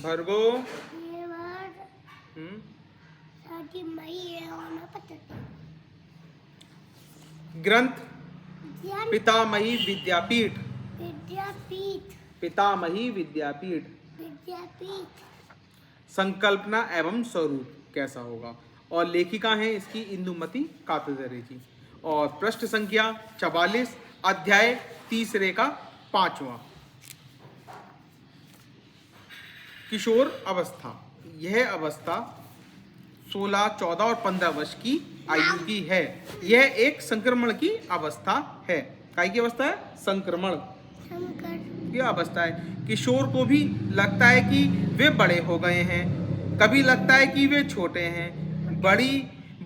भर्गो ये वर्ड शादी मई है होना पता ग्रंथ ज्ञान पितामही विद्यापीठ विद्यापीठ पितामही विद्यापीठ विद्यापीठ संकल्पना एवं स्वरूप कैसा होगा। और लेखिका है इसकी इंदुमती कात्यायनी जी। और पृष्ठ संख्या 44 अध्याय तीसरे का 5वां। किशोर अवस्था, यह अवस्था 16, 14 और 15 वर्ष की आयु की है। यह एक संक्रमण की अवस्था है। काय की अवस्था है? संक्रमण शंकर की अवस्था है। किशोर को भी लगता है कि वे बड़े हो गए हैं, कभी लगता है कि वे छोटे हैं।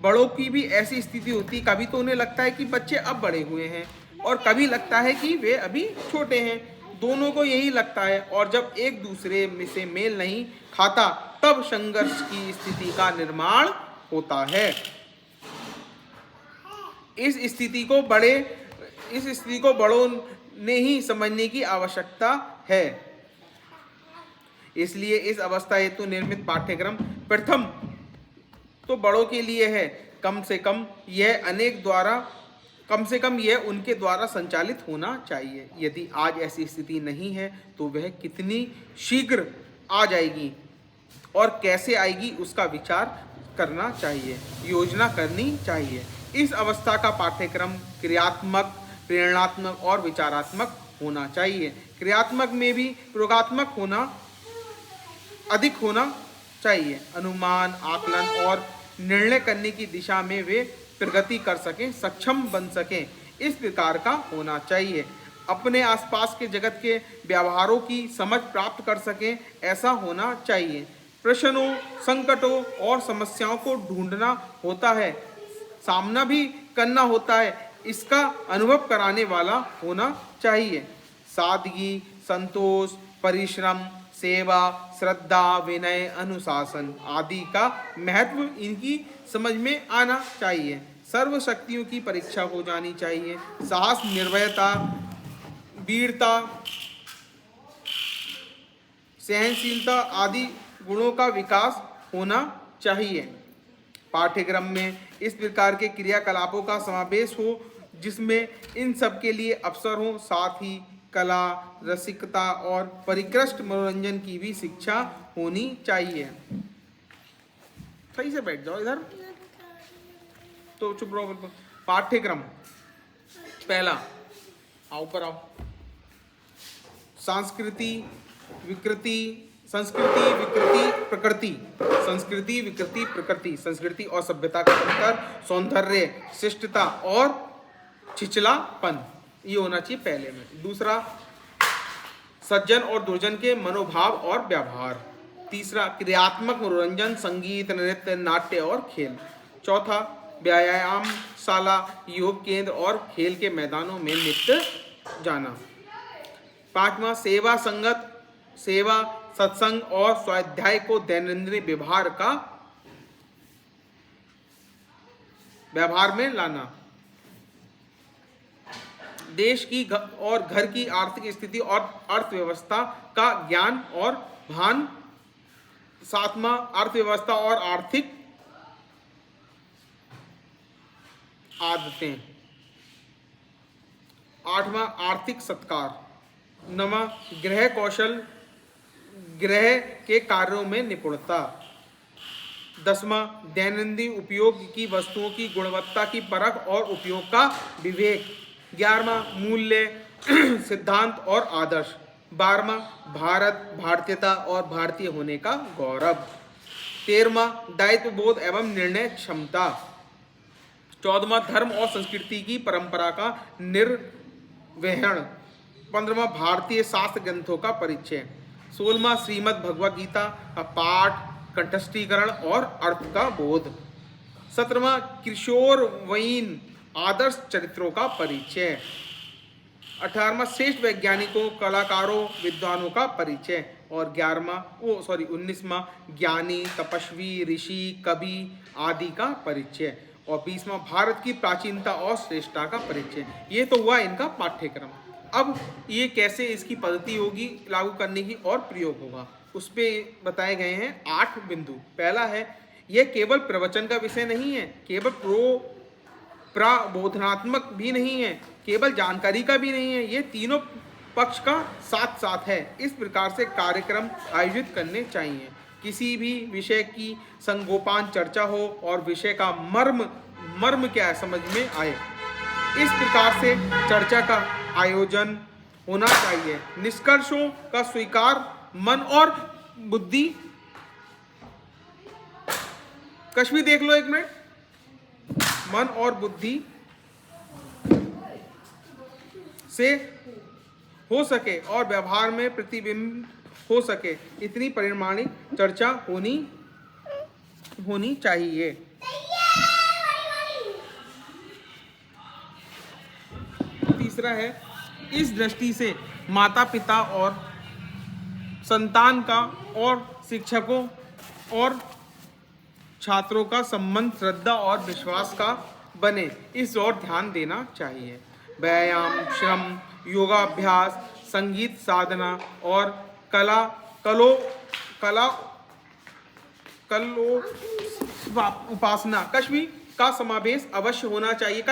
बड़ों की भी ऐसी स्थिति होती, कभी तो उन्हें लगता है कि बच्चे अब बड़े हुए हैं और कभी लगता है कि वे अभी छोटे हैं। दोनों को यही लगता है और जब एक दूसरे में से मेल नहीं खाता तब संघर्ष की स्थिति का निर्माण होता है। इस स्थिति को बड़ों ने ही समझने की आवश्यकता है। इसलिए इस अवस्था हेतु निर्मित पाठ्यक्रम प्रथम तो बड़ों के लिए है। कम से कम यह उनके द्वारा संचालित होना चाहिए। यदि आज ऐसी स्थिति नहीं है तो वह कितनी शीघ्र आ जाएगी और कैसे आएगी उसका विचार करना चाहिए, योजना करनी चाहिए। इस अवस्था का पाठ्यक्रम क्रियात्मक, प्रेरणात्मक और विचारात्मक होना चाहिए। क्रियात्मक में भी प्रयोगात्मक अधिक होना चाहिए। अनुमान, आकलन और निर्णय करने की दिशा में वे प्रगति कर सकें, सक्षम बन सकें, इस प्रकार का होना चाहिए। अपने आसपास के जगत के व्यवहारों की समझ प्राप्त कर सकें, ऐसा होना चाहिए। प्रश्नों, संकटों और समस्याओं को ढूंढना होता है, सामना भी करना होता है, इसका अनुभव कराने वाला होना चाहिए। सादगी, संतोष, परिश्रम, सेवा, श्रद्धा, विनय, अनुशासन आदि का महत्व इनकी समझ में आना चाहिए। सर्व शक्तियों की परीक्षा हो जानी चाहिए। साहस, निर्भयता, वीरता, सहनशीलता आदि गुणों का विकास होना चाहिए। पाठ्यक्रम में इस प्रकार के क्रियाकलापों का समावेश हो जिसमें इन सब के लिए अवसर हो। साथ ही कला, रसिकता और परिकृष्ट मनोरंजन की भी शिक्षा होनी चाहिए। सही से बैठ जाओ इधर, तो चुप रहो बिल्कुल। पाठ्यक्रम पहला, आओ ऊपर आओ। संस्कृति, विकृति, प्रकृति। संस्कृति, विकृति, प्रकृति। संस्कृति और सभ्यता का अंतर, सौंदर्य, शिष्टता और छिछलापन, ये होना चाहिए पहले में। दूसरा, सज्जन और दुर्जन के मनोभाव और व्यवहार। तीसरा, क्रियात्मक मनोरंजन, संगीत, नृत्य, नाट्य और खेल। चौथा, व्यायामशाला, योग केंद्र और खेल के मैदानों में नित्य जाना। पांचवा, सेवा, सत्संग और स्वाध्याय को दैनंदिन व्यवहार में लाना। देश की और घर की आर्थिक स्थिति और अर्थव्यवस्था का ज्ञान और भान। सातवां, अर्थव्यवस्था और आर्थिक आदतें। आठवां, आर्थिक सत्कार। नवां, गृह कौशल, गृह के कार्यों में निपुणता। 10वां, दैनंदिन उपयोग की वस्तुओं की गुणवत्ता की परख और उपयोग का विवेक। 11वां, मूल्य, सिद्धांत और आदर्श। 12वां, भारतीयता और भारतीय होने का गौरव। 13वां, दायित्व बोध एवं निर्णय क्षमता। 14वां, धर्म और संस्कृति की परंपरा का निर्वहन। 15वां, भारतीय शास्त्र ग्रंथों का परिचय। 16वां, श्रीमद् भगवद गीता का पाठ, कंठस्थीकरण और अर्थ का बोध। 17वां, किशोरवयीन आदर्श चरित्रों का परिचय। 18वां, श्रेष्ठ वैज्ञानिकों, कलाकारों, विद्वानों का परिचय। और 19वां, ज्ञानी, तपस्वी, ऋषि, कवि आदि का परिचय। और 20वां, भारत की प्राचीनता और श्रेष्ठता का परिचय। ये तो हुआ इनका पाठ्यक्रम। अब ये कैसे इसकी पद्धति होगी लागू करने की और प्रयोग होगा। उस पे बताए गए हैं 8 बिंदु। पहला है, यह केवल प्रवचन का विषय नहीं है, केवल प्रबोधनात्मक भी नहीं है, केवल जानकारी का भी नहीं है, ये तीनों पक्ष का साथ साथ है। इस प्रकार से कार्यक्रम आयोजित करने चाहिए। किसी भी विषय की संगोपान चर्चा हो और विषय का मर्म क्या है समझ में आए, इस प्रकार से चर्चा का आयोजन होना चाहिए। निष्कर्षों का स्वीकार मन और बुद्धि, कश्मीर देख लो एक मिनट, मन और बुद्धि से हो सके और व्यवहार में प्रतिबिंब हो सके, इतनी परिमाणिक चर्चा होनी चाहिए। तीसरा है, इस दृष्टि से माता पिता और संतान का और शिक्षकों और छात्रों का संबंध श्रद्धा और विश्वास का बने, इस ओर ध्यान देना चाहिए। व्यायाम, श्रम, योगाभ्यास, संगीत साधना और उपासना कश्मीर का समावेश अवश्य होना चाहिए।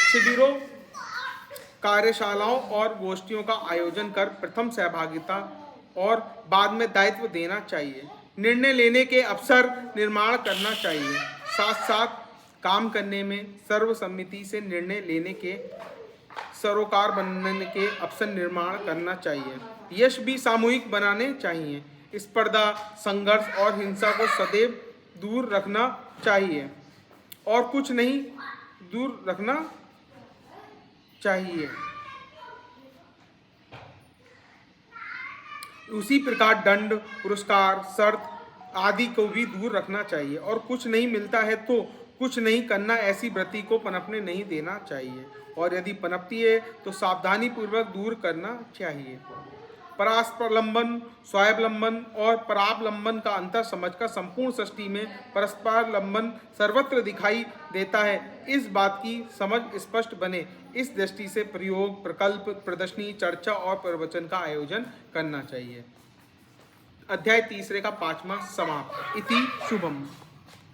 शिविरों, कार्यशालाओं और गोष्ठियों का आयोजन कर प्रथम सहभागिता और बाद में दायित्व देना चाहिए। निर्णय लेने के अवसर निर्माण करना चाहिए। साथ साथ काम करने में सर्वसम्मति से निर्णय लेने के सरोकार बनने के अवसर निर्माण करना चाहिए। यश भी सामूहिक बनाने चाहिए। स्पर्धा, संघर्ष और हिंसा को सदैव दूर रखना चाहिए और कुछ नहीं दूर रखना चाहिए। उसी प्रकार दंड, पुरस्कार, शर्त आदि को भी दूर रखना चाहिए और कुछ नहीं मिलता है तो कुछ नहीं करना, ऐसी वृत्ति को पनपने नहीं देना चाहिए और यदि पनपती है तो सावधानी पूर्वक दूर करना चाहिए। परस्परावलंबन, स्वावलंबन और परावलंबन का अंतर समझकर संपूर्ण सृष्टि में परस्परावलंबन सर्वत्र दिखाई देता है, इस बात की समझ स्पष्ट बने। इस दृष्टि से प्रयोग, प्रकल्प, प्रदर्शनी, चर्चा और प्रवचन का आयोजन करना चाहिए। अध्याय 3 का 5वां समाप्त। इति शुभम।